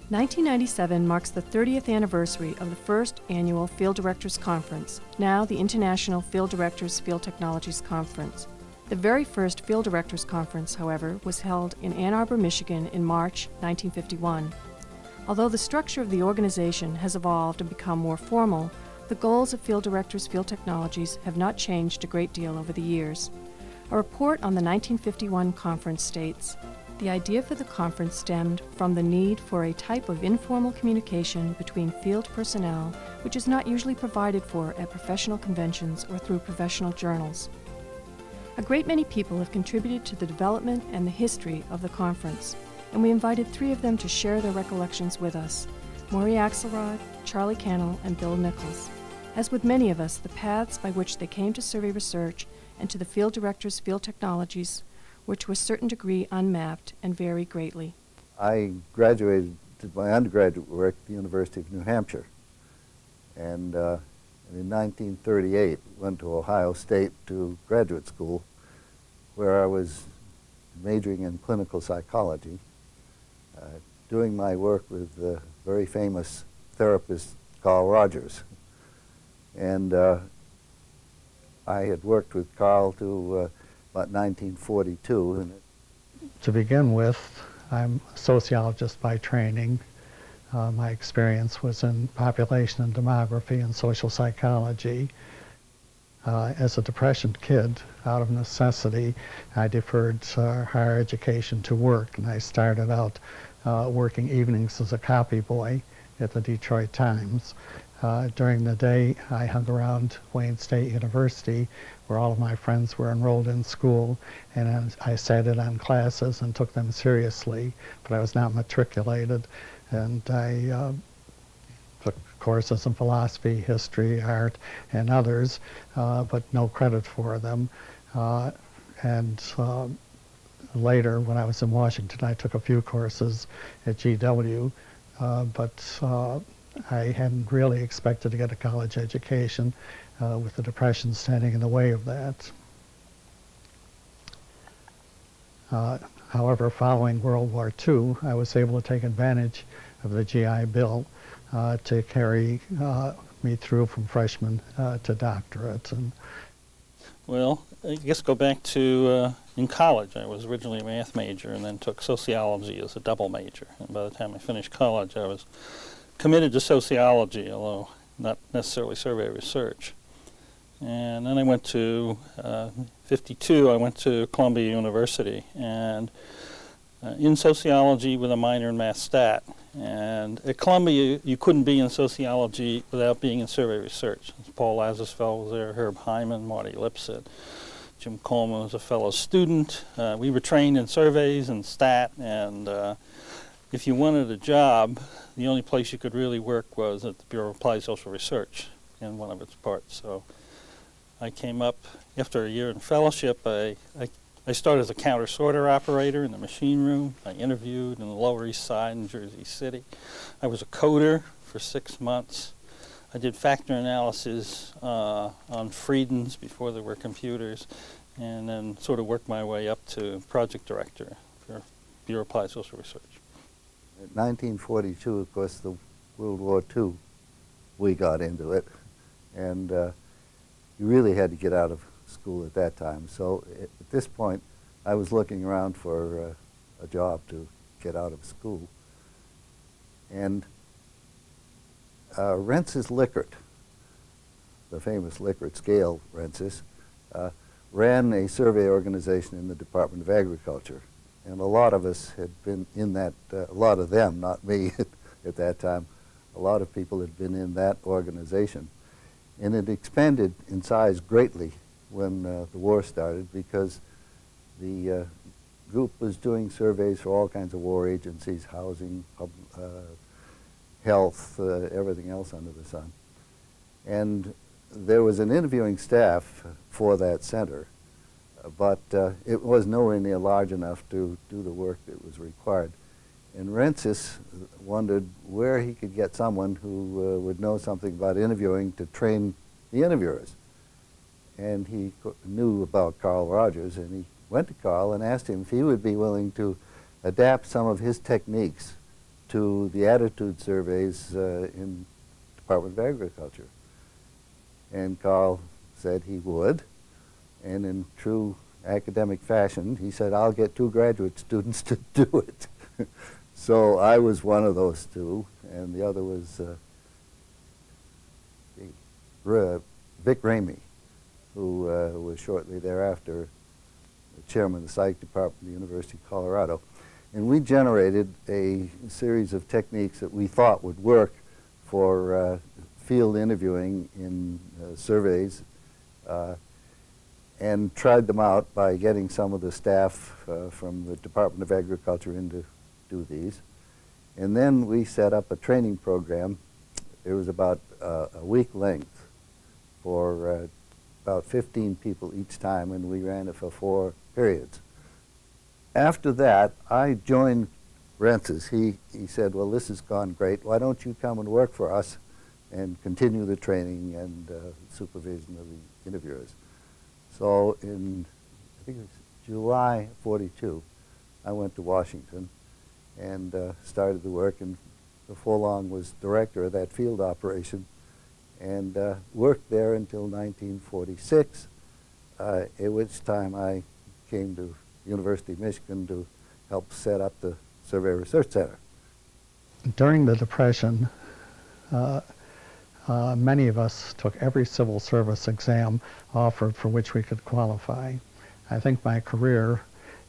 1997 marks the 30th anniversary of the first annual Field Directors Conference, now the International Field Directors Field Technologies Conference. The very first Field Directors Conference, however, was held in Ann Arbor, Michigan in March 1951. Although the structure of the organization has evolved and become more formal, the goals of Field Directors Field Technologies have not changed a great deal over the years. A report on the 1951 conference states, "The idea for the conference stemmed from the need for a type of informal communication between field personnel which is not usually provided for at professional conventions or through professional journals." A great many people have contributed to the development and the history of the conference, and we invited three of them to share their recollections with us: Morrie Axelrod, Charlie Cannell, and Bill Nicholls. As with many of us, the paths by which they came to survey research and to the Field Directors Field Technologies were to a certain degree unmapped and vary greatly. I graduated, did my undergraduate work at the University of New Hampshire, and in 1938 went to Ohio State to graduate school, where I was majoring in clinical psychology, doing my work with the very famous therapist Carl Rogers. And I had worked with Carl to about 1942. And to begin with, I'm a sociologist by training. My experience was in population and demography and social psychology. As a Depression kid, out of necessity, I deferred higher education to work, and I started out working evenings as a copy boy at the Detroit Times. During the day, I hung around Wayne State University, where all of my friends were enrolled in school, and I sat in on classes and took them seriously, but I was not matriculated. And I took courses in philosophy, history, art, and others, but no credit for them. Later, when I was in Washington, I took a few courses at GW, but I hadn't really expected to get a college education, with the Depression standing in the way of that. However, following World War II, I was able to take advantage of the GI Bill to carry me through from freshman to doctorate. Well, I guess go back to in college. I was originally a math major and then took sociology as a double major. And by the time I finished college, I was committed to sociology, although not necessarily survey research. And then I went to, 52, I went to Columbia University, and in sociology with a minor in math stat. And at Columbia, you couldn't be in sociology without being in survey research. Paul Lazarsfeld was there, Herb Hyman, Marty Lipset, Jim Coleman was a fellow student. We were trained in surveys and stat, and if you wanted a job, the only place you could really work was at the Bureau of Applied Social Research in one of its parts. So I came up after a year in fellowship. I started as a counter sorter operator in the machine room. I interviewed in the Lower East Side in Jersey City. I was a coder for 6 months. I did factor analysis on Friedens before there were computers, and then sort of worked my way up to project director for Bureau of Applied Social Research. In 1942, of course, the World War II, we got into it, and you really had to get out of school at that time. So at this point, I was looking around for a job to get out of school. And Rensis Lickert, the famous Lickert scale Rensis, ran a survey organization in the Department of Agriculture. And a lot of us had been in that, a lot of them, not me at that time, a lot of people had been in that organization. And it expanded in size greatly when the war started, because the group was doing surveys for all kinds of war agencies, housing, health, everything else under the sun. And there was an interviewing staff for that center, but it was nowhere near large enough to do the work that was required. And Rensis wondered where he could get someone who would know something about interviewing to train the interviewers. And he knew about Carl Rogers, and he went to Carl and asked him if he would be willing to adapt some of his techniques to the attitude surveys in Department of Agriculture. And Carl said he would, and in true academic fashion, he said, I'll get 2 graduate students to do it. So I was one of those 2, and the other was Vic Ramey, who was shortly thereafter the chairman of the psych department of the University of Colorado. And we generated a series of techniques that we thought would work for field interviewing in surveys, and tried them out by getting some of the staff from the Department of Agriculture in to do these. And then we set up a training program. It was about a week length for about 15 people each time, and we ran it for 4 periods. After that, I joined Rentz's. He said, well, this has gone great. Why don't you come and work for us and continue the training and supervision of the interviewers? So in, I think it was July '42, I went to Washington and started the work, and before long was director of that field operation, and worked there until 1946, at which time I came to University of Michigan to help set up the Survey Research Center. During the Depression, many of us took every civil service exam offered for which we could qualify. I think my career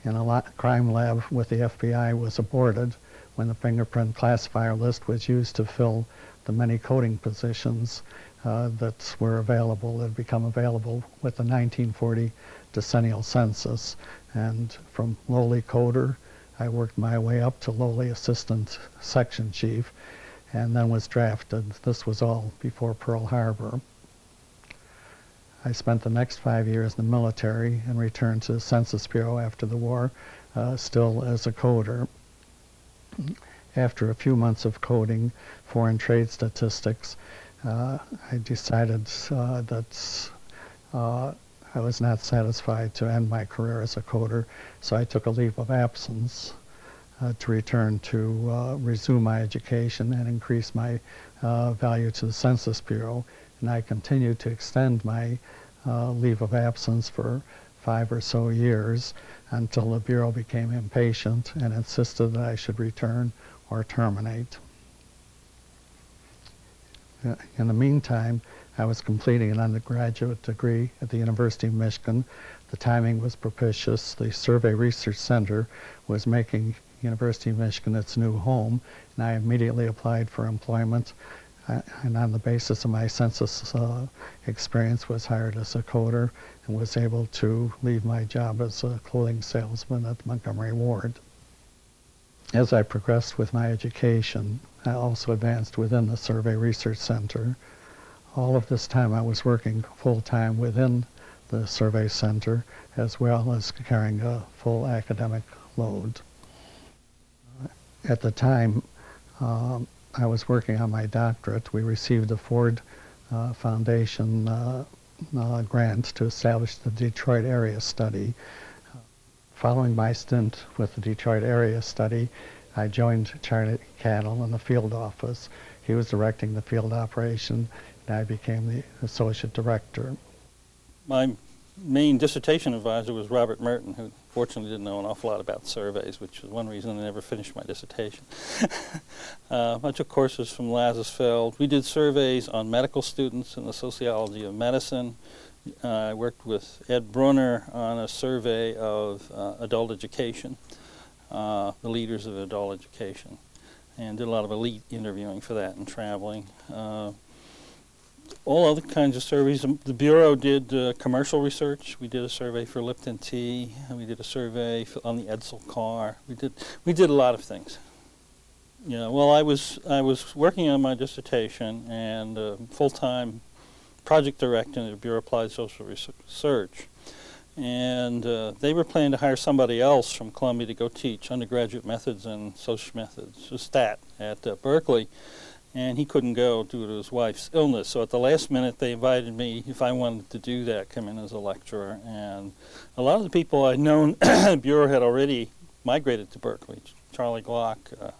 in a crime lab with the FBI was aborted when the fingerprint classifier list was used to fill the many coding positions that were available, that had become available with the 1940 decennial census. And from lowly coder, I worked my way up to lowly assistant section chief, and then was drafted. This was all before Pearl Harbor. I spent the next 5 years in the military and returned to the Census Bureau after the war, still as a coder. After a few months of coding foreign trade statistics, I decided that I was not satisfied to end my career as a coder, so I took a leave of absence to return to resume my education and increase my value to the Census Bureau. And I continued to extend my leave of absence for 5 or so years until the Bureau became impatient and insisted that I should return or terminate. In the meantime, I was completing an undergraduate degree at the University of Michigan. The timing was propitious. The Survey Research Center was making University of Michigan its new home, and I immediately applied for employment, and on the basis of my census experience was hired as a coder and was able to leave my job as a clothing salesman at Montgomery Ward. As I progressed with my education, I also advanced within the Survey Research Center. All of this time I was working full-time within the Survey Center, as well as carrying a full academic load. At the time, I was working on my doctorate. We received a Ford Foundation grant to establish the Detroit area study. Following my stint with the Detroit area study, I joined Charlie Cannell in the field office. He was directing the field operation, and I became the associate director. My main dissertation advisor was Robert Merton, who fortunately didn't know an awful lot about surveys, which was one reason I never finished my dissertation. I took courses from Lazarsfeld. We did surveys on medical students in the sociology of medicine. I worked with Ed Brunner on a survey of adult education, the leaders of adult education, and did a lot of elite interviewing for that and traveling. All other kinds of surveys. The Bureau did commercial research. We did a survey for Lipton Tea, and we did a survey on the Edsel car. We did a lot of things. Yeah, well, I was working on my dissertation and full-time project director in the Bureau of Applied Social Research. And they were planning to hire somebody else from Columbia to go teach undergraduate methods and social methods, a stat, at Berkeley. And he couldn't go due to his wife's illness. So at the last minute, they invited me, if I wanted to do that, come in as a lecturer. And a lot of the people I'd known, the Bureau had already migrated to Berkeley. Charlie Glock,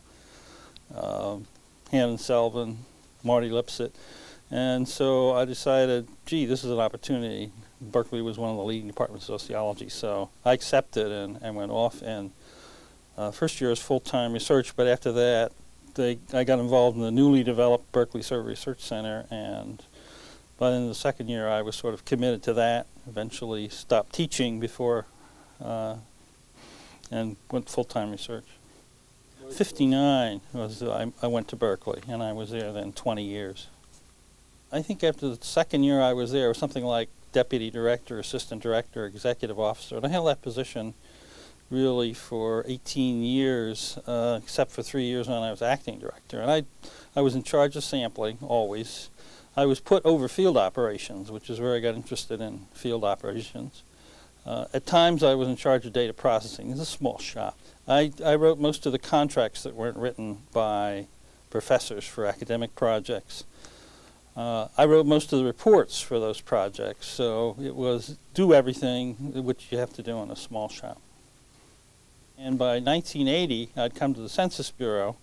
Hannon Selvin, Morrie Lipset. And so I decided, gee, this is an opportunity. Berkeley was one of the leading departments of sociology, so I accepted and went off. And first year was full-time research, but after that, I got involved in the newly developed Berkeley Survey Research Center, and by the end of the second year, I was sort of committed to that. Eventually stopped teaching before, and went full-time research. 59 was I went to Berkeley, and I was there then 20 years. I think after the second year I was there, it was something like deputy director, assistant director, executive officer, and I held that position really for 18 years, except for 3 years when I was acting director. And I was in charge of sampling, always. I was put over field operations, which is where I got interested in field operations. At times I was in charge of data processing. It's a small shop. I wrote most of the contracts that weren't written by professors for academic projects. I wrote most of the reports for those projects, so it was do everything which you have to do in a small shop. And by 1980, I'd come to the Census Bureau,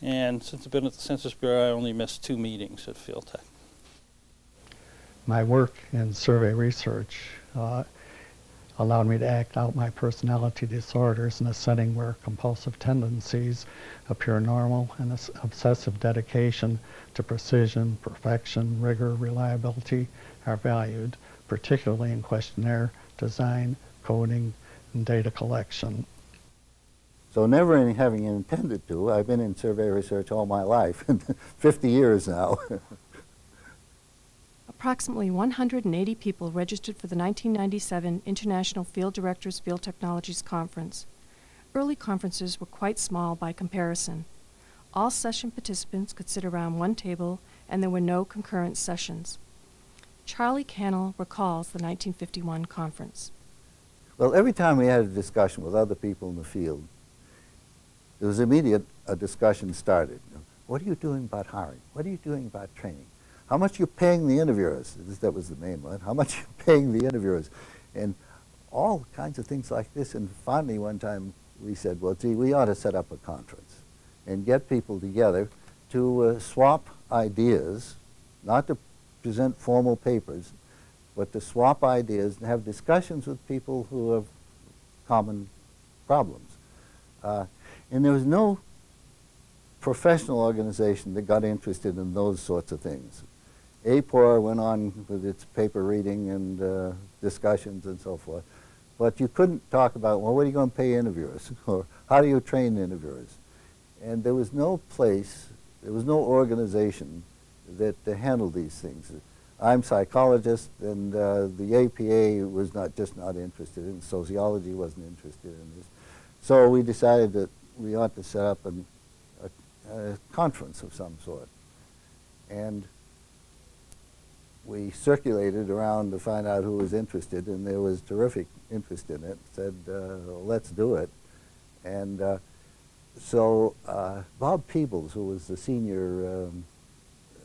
and since I've been at the Census Bureau, I only missed 2 meetings at Field Tech. My work in survey research allowed me to act out my personality disorders in a setting where compulsive tendencies appear normal and obsessive dedication to precision, perfection, rigor, reliability are valued, particularly in questionnaire design, coding, and data collection. So never having intended to, I've been in survey research all my life, 50 years now. Approximately 180 people registered for the 1997 International Field Directors Field Technologies Conference. Early conferences were quite small by comparison. All session participants could sit around one table, and there were no concurrent sessions. Charlie Cannell recalls the 1951 conference. Well, every time we had a discussion with other people in the field, there was immediate a discussion started. What are you doing about hiring? What are you doing about training? How much are you paying the interviewers? That was the main one. How much are you paying the interviewers? And all kinds of things like this. And finally, one time, we said, well, gee, we ought to set up a conference and get people together to swap ideas, not to present formal papers, but to swap ideas and have discussions with people who have common problems. And there was no professional organization that got interested in those sorts of things. APOR went on with its paper reading and discussions and so forth. But you couldn't talk about, well, what are you going to pay interviewers? Or how do you train interviewers? And there was no place, there was no organization that handled these things. I'm a psychologist, and the APA was just not interested in, sociology wasn't interested in this. So we decided that we ought to set up a conference of some sort. And we circulated around to find out who was interested, and there was terrific interest in it. Said, let's do it. And so Bob Peebles, who was the senior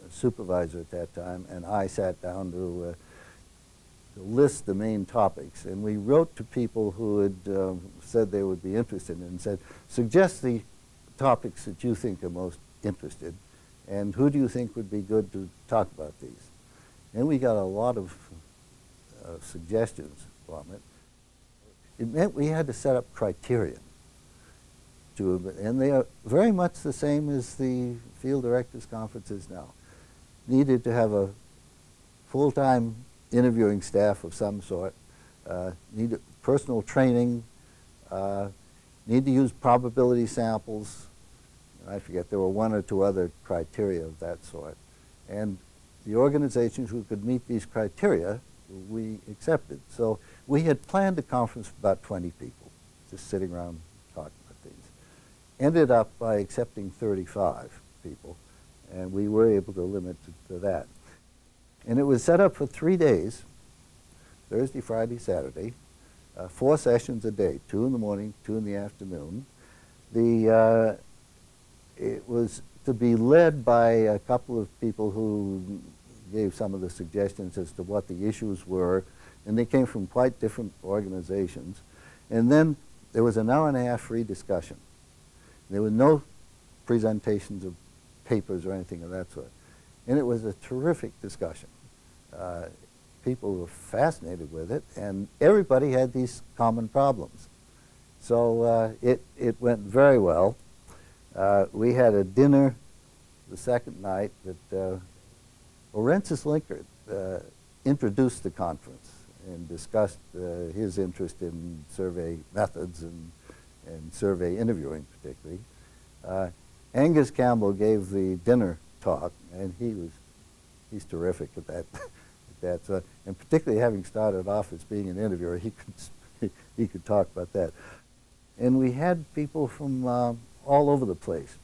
supervisor at that time, and I sat down to list the main topics. And we wrote to people who had said they would be interested and said, suggest the topics that you think are most interested, and who do you think would be good to talk about these? And we got a lot of suggestions from it. It meant we had to set up criteria, and they are very much the same as the Field Directors Conferences now. Needed to have a full-time interviewing staff of some sort, needed personal training, need to use probability samples. I forget, there were 1 or 2 other criteria of that sort. And the organizations who could meet these criteria, we accepted. So we had planned a conference of about 20 people, just sitting around talking about things. Ended up by accepting 35 people, and we were able to limit it to that. And it was set up for 3 days, Thursday, Friday, Saturday, 4 sessions a day, 2 in the morning, 2 in the afternoon. It was to be led by a couple of people who gave some of the suggestions as to what the issues were, and they came from quite different organizations. And then there was an hour-and-a-half free discussion. There was no presentations of papers or anything of that sort. And it was a terrific discussion. People were fascinated with it, and everybody had these common problems. So it went very well. We had a dinner the second night that Orensis Linkert introduced the conference and discussed his interest in survey methods and survey interviewing particularly. Angus Campbell gave the dinner talk, and he's terrific at that. So, and particularly having started off as being an interviewer, he could talk about that. And we had people from all over the place.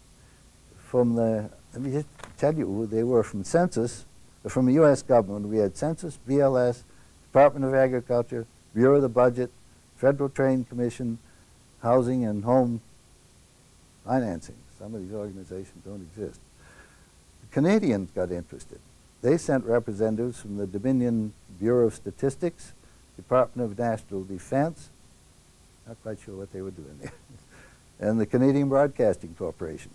From the, let me just tell you who they were. From Census, from the U.S. government, we had Census, BLS, Department of Agriculture, Bureau of the Budget, Federal Trade Commission, Housing and Home Financing. Some of these organizations don't exist. The Canadians got interested. They sent representatives from the Dominion Bureau of Statistics, Department of National Defense, not quite sure what they were doing there, and the Canadian Broadcasting Corporation.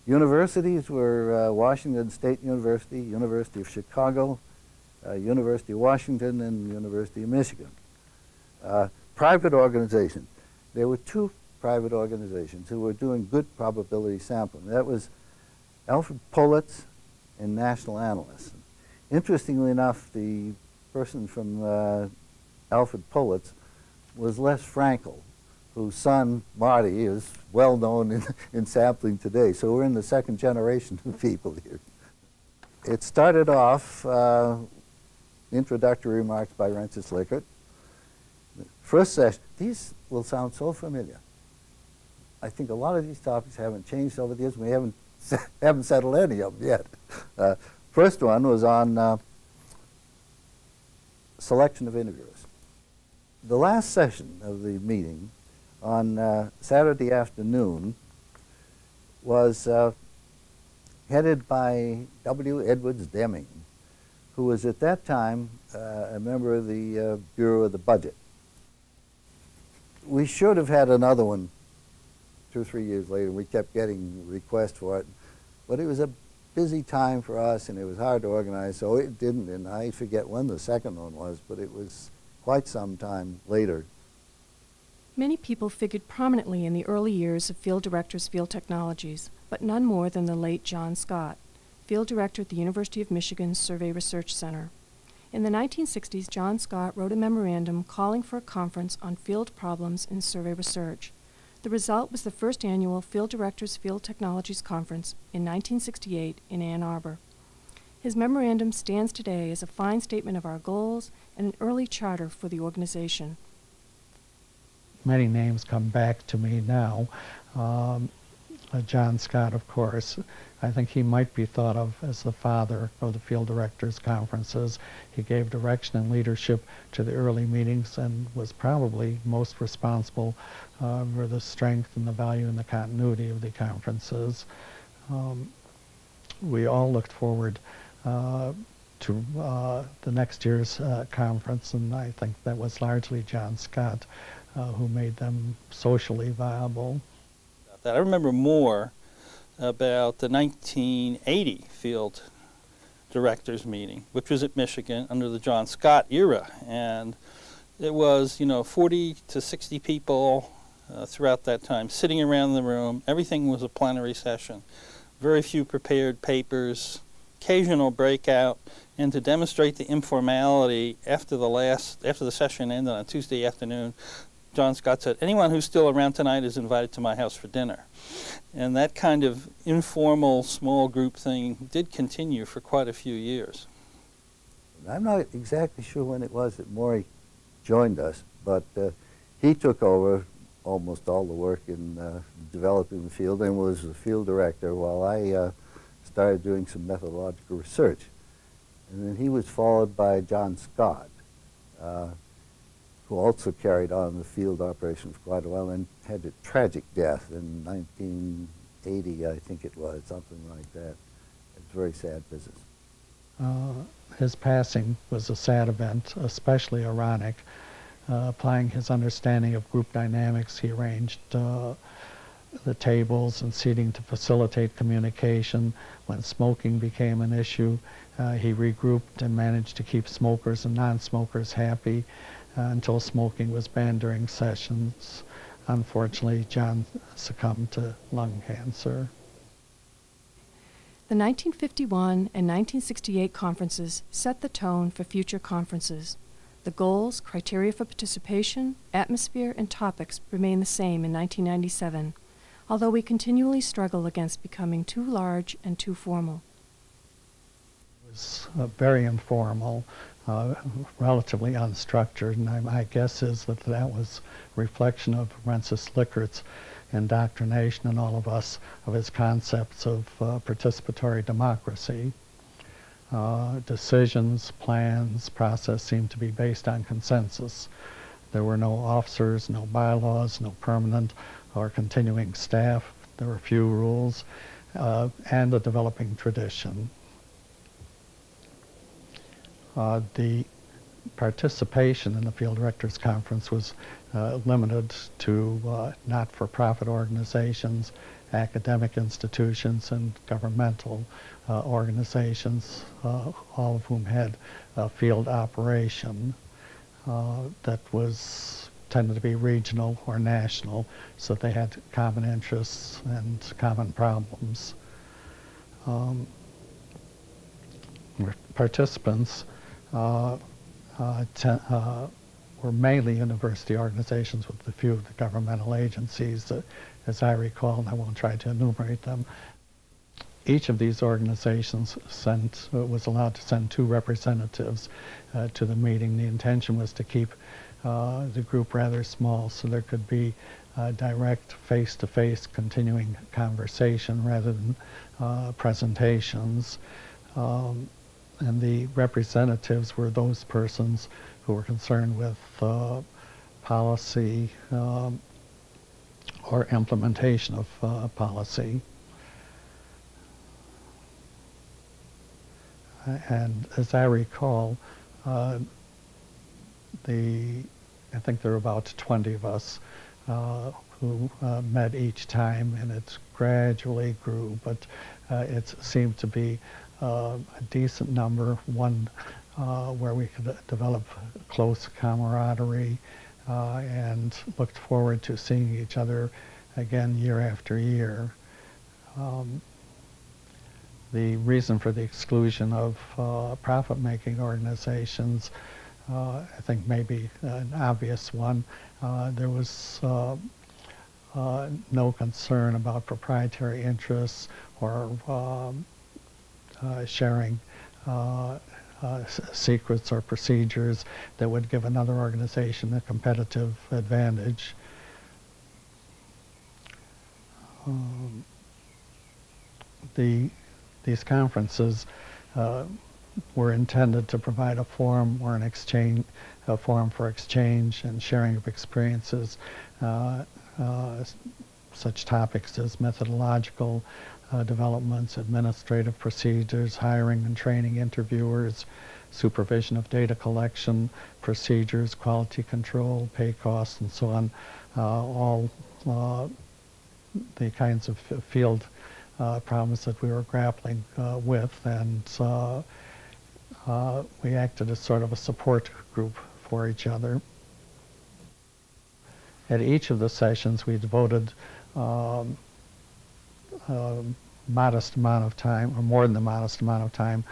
Universities were Washington State University, University of Chicago, University of Washington, and University of Michigan. Private organizations. There were two private organizations who were doing good probability sampling. That was Alfred Pulitz and National Analysts. Interestingly enough, the person from Alfred Pulitz was Les Frankel, whose son, Morrie, is well known in sampling today. So we're in the second generation of people here. It started off, introductory remarks by Orensis Linkert. First session, these will sound so familiar. I think a lot of these topics haven't changed over the years. We haven't settled any of them yet. First one was on selection of interviewers. The last session of the meeting on Saturday afternoon was headed by W. Edwards Deming, who was at that time a member of the Bureau of the Budget. We should have had another one 2 or 3 years later. We kept getting requests for it, but it was a busy time for us and it was hard to organize, so it didn't, and I forget when the second one was, but it was quite some time later. Many people figured prominently in the early years of Field Director's Field Technologies, but none more than the late John Scott, Field Director at the University of Michigan's Survey Research Center. In the 1960s, John Scott wrote a memorandum calling for a conference on field problems in survey research. The result was the first annual Field Directors Field Technologies Conference in 1968 in Ann Arbor. His memorandum stands today as a fine statement of our goals and an early charter for the organization. Many names come back to me now. John Scott, of course. I think he might be thought of as the father of the Field Directors Conferences. He gave direction and leadership to the early meetings and was probably most responsible for the strength and the value and the continuity of the conferences. We all looked forward to the next year's conference, and I think that was largely John Scott who made them socially viable. I remember more about the 1980 Field Directors meeting, which was at Michigan under the John Scott era, and it was, 40 to 60 people throughout that time sitting around the room. Everything was a plenary session, very few prepared papers, occasional breakout, and to demonstrate the informality after the session ended on Tuesday afternoon, John Scott said, "Anyone who's still around tonight is invited to my house for dinner." And that kind of informal small group thing did continue for quite a few years. I'm not exactly sure when it was that Morrie joined us, but he took over almost all the work in developing the field and was the field director while I started doing some methodological research. And then he was followed by John Scott, who also carried on the field operation for quite a while and had a tragic death in 1980, I think it was, something like that. It's a very sad business. His passing was a sad event, especially ironic. Applying his understanding of group dynamics, he arranged the tables and seating to facilitate communication. When smoking became an issue, he regrouped and managed to keep smokers and non-smokers happy until smoking was banned during sessions. Unfortunately, John succumbed to lung cancer. The 1951 and 1968 conferences set the tone for future conferences. The goals, criteria for participation, atmosphere, and topics remain the same in 1997, although we continually struggle against becoming too large and too formal. It was very informal, relatively unstructured, and my guess is that that was a reflection of Rensis Lickert's indoctrination in all of us of his concepts of participatory democracy. Decisions, plans, process seemed to be based on consensus. There were no officers, no bylaws, no permanent or continuing staff. There were few rules and a developing tradition. The participation in the Field Directors Conference was limited to not-for-profit organizations, academic institutions, and governmental organizations, all of whom had a field operation that was tended to be regional or national, so they had common interests and common problems. Participants were mainly university organizations, with a few of the governmental agencies, as I recall, and I won't try to enumerate them. Each of these organizations was allowed to send 2 representatives to the meeting. The intention was to keep the group rather small, so there could be direct face-to-face continuing conversation rather than presentations. And the representatives were those persons who were concerned with policy or implementation of policy. And as I recall, I think there were about 20 of us who met each time, and it gradually grew, but it seemed to be a decent number, one where we could develop close camaraderie and looked forward to seeing each other again year after year. The reason for the exclusion of profit-making organizations, I think, may be an obvious one. There was no concern about proprietary interests or sharing secrets or procedures that would give another organization a competitive advantage. These conferences were intended to provide a forum or a forum for exchange and sharing of experiences, such topics as methodological developments, administrative procedures, hiring and training interviewers, supervision of data collection procedures, quality control, pay costs, and so on, all the kinds of field problems that we were grappling with, and we acted as sort of a support group for each other. At each of the sessions, we devoted modest amount of time, or more than a modest amount of time,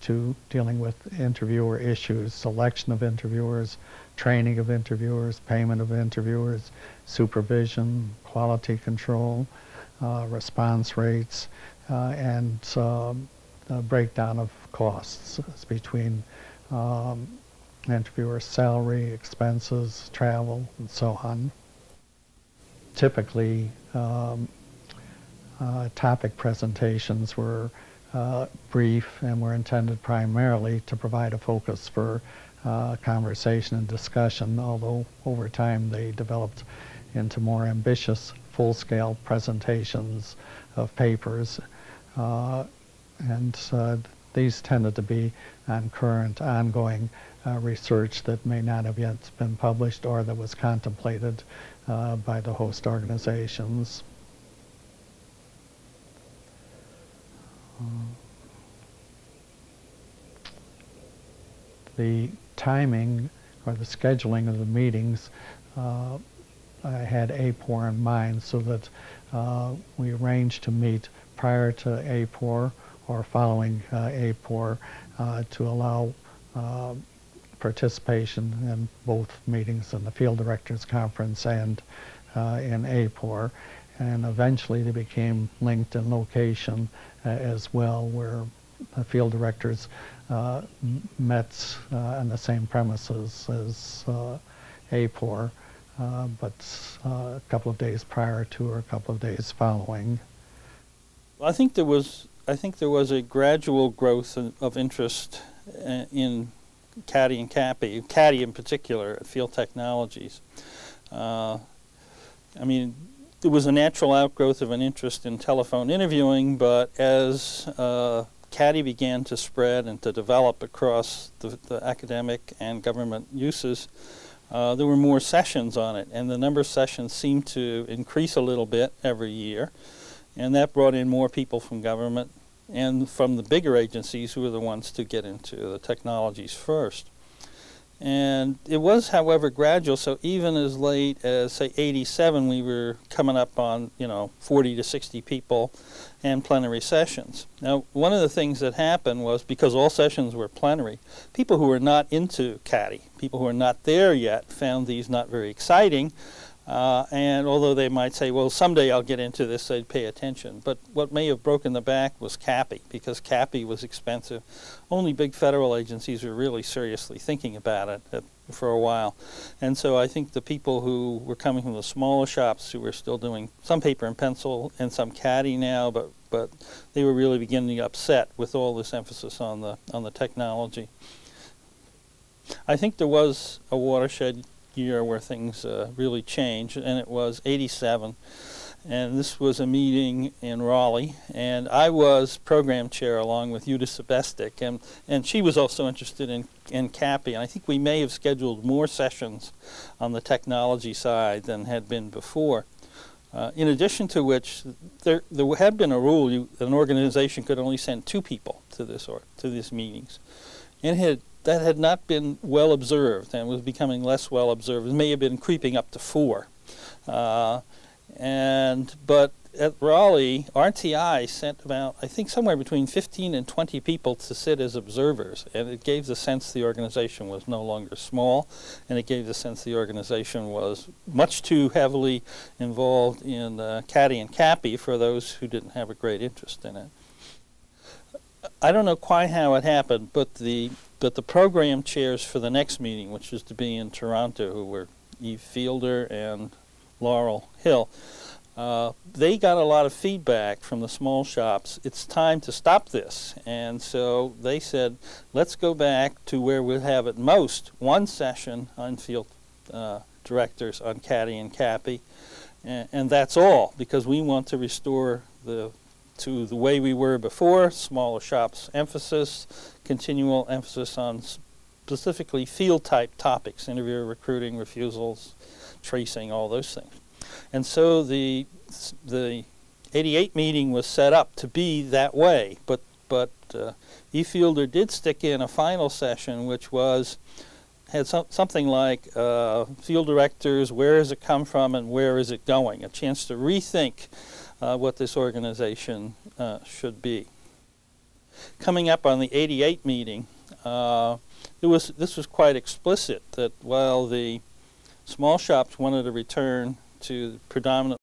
to dealing with interviewer issues, selection of interviewers, training of interviewers, payment of interviewers, supervision, quality control, response rates, and breakdown of costs between interviewer salary, expenses, travel, and so on. Typically, topic presentations were brief and were intended primarily to provide a focus for conversation and discussion, although over time they developed into more ambitious full-scale presentations of papers. And these tended to be on current, ongoing research that may not have yet been published or that was contemplated by the host organizations. The timing or the scheduling of the meetings, I had APOR in mind, so that we arranged to meet prior to APOR or following APOR to allow participation in both meetings in the Field Directors Conference and in APOR. And eventually they became linked in location as well, where the field directors met on the same premises as APOR, but a couple of days prior to or a couple of days following. I think there was a gradual growth of interest in CADI and CAPI, CADI in particular, at Field Technologies. I mean, there was a natural outgrowth of an interest in telephone interviewing, but as CADI began to spread and to develop across the academic and government uses, there were more sessions on it, and the number of sessions seemed to increase a little bit every year, and that brought in more people from government and from the bigger agencies, who were the ones to get into the technologies first. And it was, however, gradual, so even as late as, say, 87, we were coming up on, 40 to 60 people and plenary sessions. Now, one of the things that happened was, because all sessions were plenary, people who were not into CADI, people who were not there yet, found these not very exciting. And although they might say, well, someday I'll get into this, they'd pay attention. But what may have broken the back was CAPI, because CAPI was expensive. Only big federal agencies were really seriously thinking about it for a while. And so I think the people who were coming from the smaller shops, who were still doing some paper and pencil and some CADI now, but they were really beginning to get upset with all this emphasis on the technology. I think there was a watershed year where things really changed, and it was 87, and this was a meeting in Raleigh, and I was program chair along with Yuda Sebestik, and she was also interested in CAPI, and I think we may have scheduled more sessions on the technology side than had been before. In addition to which, there had been a rule an organization could only send 2 people to these meetings, and that had not been well observed and was becoming less well observed. It may have been creeping up to 4. But at Raleigh, RTI sent about, I think, somewhere between 15 and 20 people to sit as observers, and it gave the sense the organization was no longer small, and it gave the sense the organization was much too heavily involved in CADI and CAPI for those who didn't have a great interest in it. I don't know quite how it happened, but the program chairs for the next meeting, which was to be in Toronto, who were Eve Fielder and Laurel Hill, they got a lot of feedback from the small shops. It's time to stop this. And so they said, let's go back to where we'll have at most 1 session on field directors on CADI and CAPI, and that's all, because we want to restore to the way we were before, smaller shops emphasis, continual emphasis on specifically field-type topics, interview, recruiting, refusals, tracing, all those things. And so the 88 meeting was set up to be that way, but E. Fielder did stick in a final session, which had something like field directors, where has it come from and where is it going, a chance to rethink what this organization should be. Coming up on the 88 meeting, this was quite explicit, that while the small shops wanted to return to predominantly